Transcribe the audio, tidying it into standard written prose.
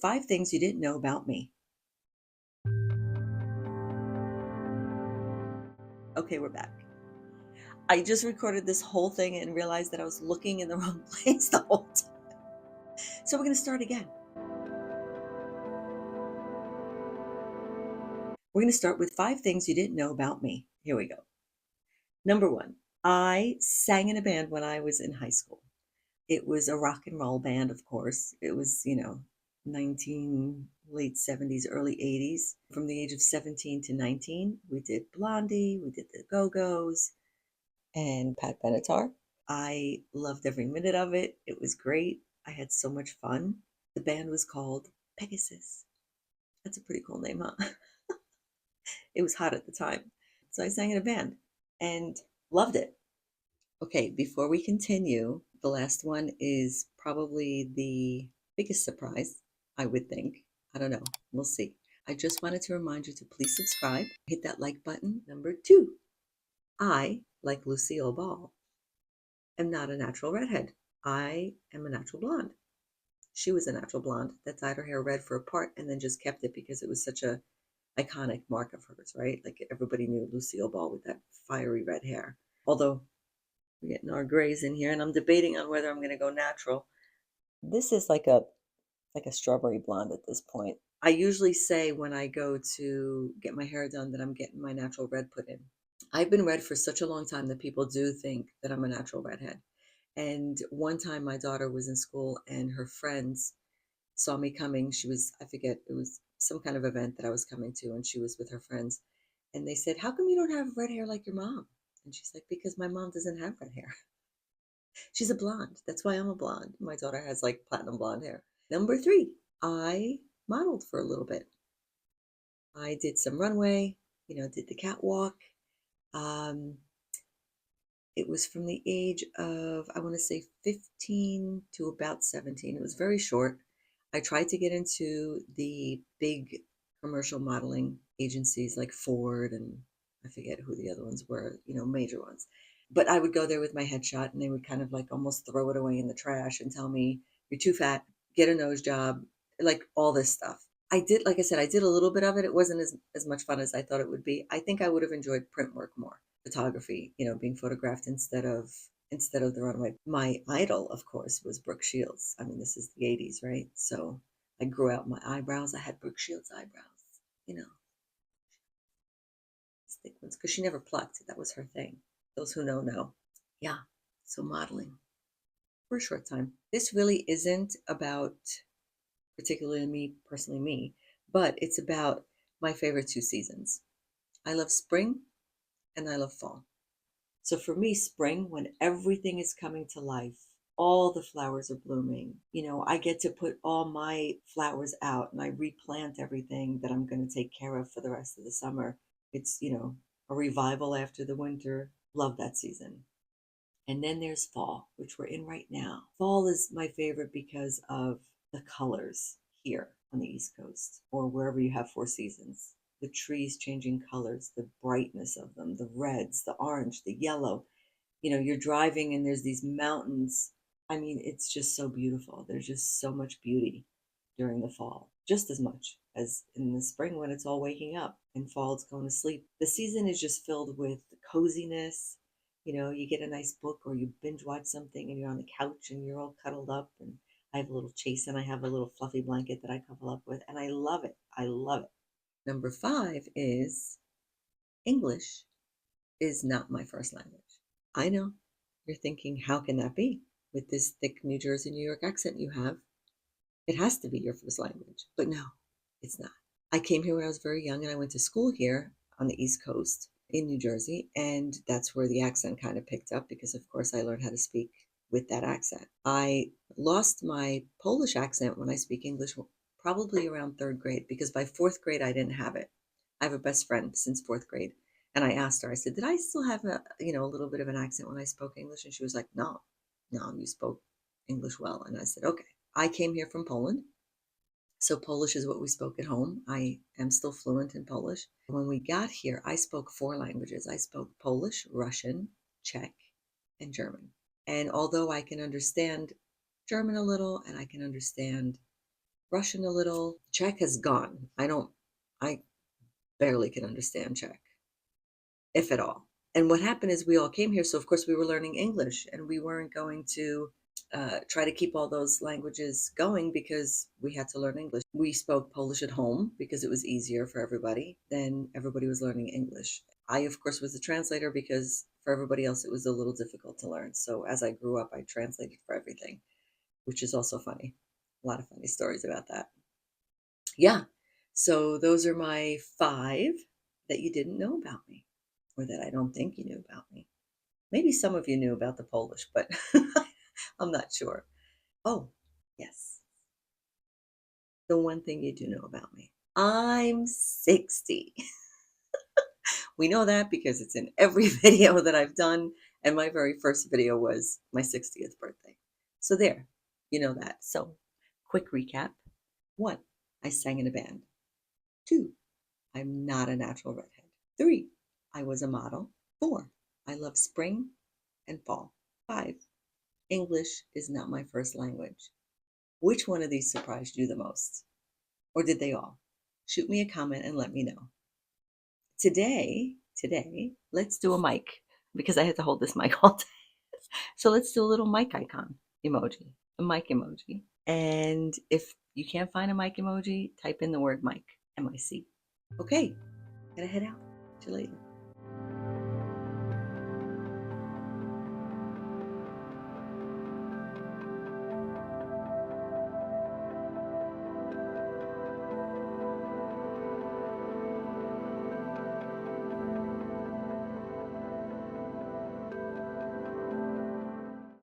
5 things you didn't know about me. Okay, we're back. I just recorded this whole thing and realized that I was looking in the wrong place the whole time. So we're going to start again. We're going to start with 5 things you didn't know about me. Here we go. Number 1, I sang in a band when I was in high school. It was a rock and roll band, of course. It was, 19 late 70s, early 80s. From the age of 17 to 19, we did Blondie, we did the Go-Go's, and Pat Benatar. I loved every minute of it. It was great. I had so much fun. The band was called Pegasus. That's a pretty cool name, huh? It was hot at the time. So I sang in a band and loved it. Okay, before we continue, the last one is probably the biggest surprise, I would think. I don't know. We'll see. I just wanted to remind you to please subscribe, hit that like button. Number 2, I, like Lucille Ball, am not a natural redhead. I am a natural blonde. She was a natural blonde that dyed her hair red for a part and then just kept it because it was such a iconic mark of hers, right? Like everybody knew Lucille Ball with that fiery red hair. Although we're getting our grays in here, and I'm debating on whether I'm going to go natural. This is like a strawberry blonde at this point. I usually say when I go to get my hair done that I'm getting my natural red put in. I've been red for such a long time that people do think that I'm a natural redhead. And one time my daughter was in school and her friends saw me coming. She was, I forget, it was some kind of event that I was coming to, and she was with her friends. And they said, "How come you don't have red hair like your mom?" And she's like, "Because my mom doesn't have red hair. She's a blonde. That's why I'm a blonde. My daughter has like platinum blonde hair." Number 3, I modeled for a little bit. I did some runway, did the catwalk. Um, it was from the age of, I want to say 15 to about 17. It was very short. I tried to get into the big commercial modeling agencies like Ford, and I forget who the other ones were, major ones. But I would go there with my headshot and they would kind of like almost throw it away in the trash and tell me, "You're too fat, get a nose job," like all this stuff. I did, like I said, I did a little bit of it. It wasn't as much fun as I thought it would be. I think I would have enjoyed print work more, photography, being photographed instead of the runway. My idol, of course, was Brooke Shields. I mean, this is the 80s, right? So I grew out my eyebrows. I had Brooke Shields eyebrows, you know, thick ones, because she never plucked. That was her thing. Those who know. Yeah. So modeling for a short time. This really isn't about particularly me, personally me, but it's about my favorite 2 seasons. I love spring and I love fall. So for me, spring, when everything is coming to life, all the flowers are blooming. I get to put all my flowers out and I replant everything that I'm going to take care of for the rest of the summer. It's, a revival after the winter. Love that season. And then there's fall, which we're in right now. Fall is my favorite because of the colors here on the East Coast or wherever you have 4 seasons. The trees changing colors, the brightness of them, the reds, the orange, the yellow. You're driving and there's these mountains. I mean, it's just so beautiful. There's just so much beauty during the fall, just as much as in the spring when it's all waking up and fall it's going to sleep. The season is just filled with coziness. You get a nice book or you binge watch something and you're on the couch and you're all cuddled up, and I have a little chase and I have a little fluffy blanket that I cuddle up with, and I love it. I love it. Number 5 is English is not my first language. I know. You're thinking, how can that be? With this thick New Jersey, New York accent you have, it has to be your first language. But no, it's not. I came here when I was very young and I went to school here on the East Coast in New Jersey. And that's where the accent kind of picked up because, of course, I learned how to speak with that accent. I lost my Polish accent when I speak English probably around 3rd grade because by 4th grade I didn't have it. I have a best friend since 4th grade. And I asked her, I said, "Did I still have a little bit of an accent when I spoke English?" And she was like, "No, no, you spoke English well." And I said, "Okay." I came here from Poland. So Polish is what we spoke at home. I am still fluent in Polish. When we got here, I spoke 4 languages. I spoke Polish, Russian, Czech, and German. And although I can understand German a little and I can understand Russian a little. Czech has gone. I barely can understand Czech, if at all. And what happened is we all came here, so of course we were learning English, and we weren't going to try to keep all those languages going because we had to learn English. We spoke Polish at home because it was easier for everybody. Then everybody was learning English. I, of course, was the translator because for everybody else it was a little difficult to learn. So as I grew up, I translated for everything, which is also funny. A lot of funny stories about that. Yeah. So those are my five that you didn't know about me, or that I don't think you knew about me. Maybe some of you knew about the Polish, but I'm not sure. Oh, yes. The one thing you do know about me. I'm 60. We know that because it's in every video that I've done, and my very first video was my 60th birthday. So there, you know that. So, quick recap. 1, I sang in a band. 2, I'm not a natural redhead. 3, I was a model. 4, I love spring and fall. 5, English is not my first language. Which one of these surprised you the most? Or did they all? Shoot me a comment and let me know. Today, let's do a mic because I had to hold this mic all day. So let's do a little mic icon emoji, a mic emoji. And if you can't find a mic emoji, type in the word mic, M-I-C. Okay, gotta head out. See you later.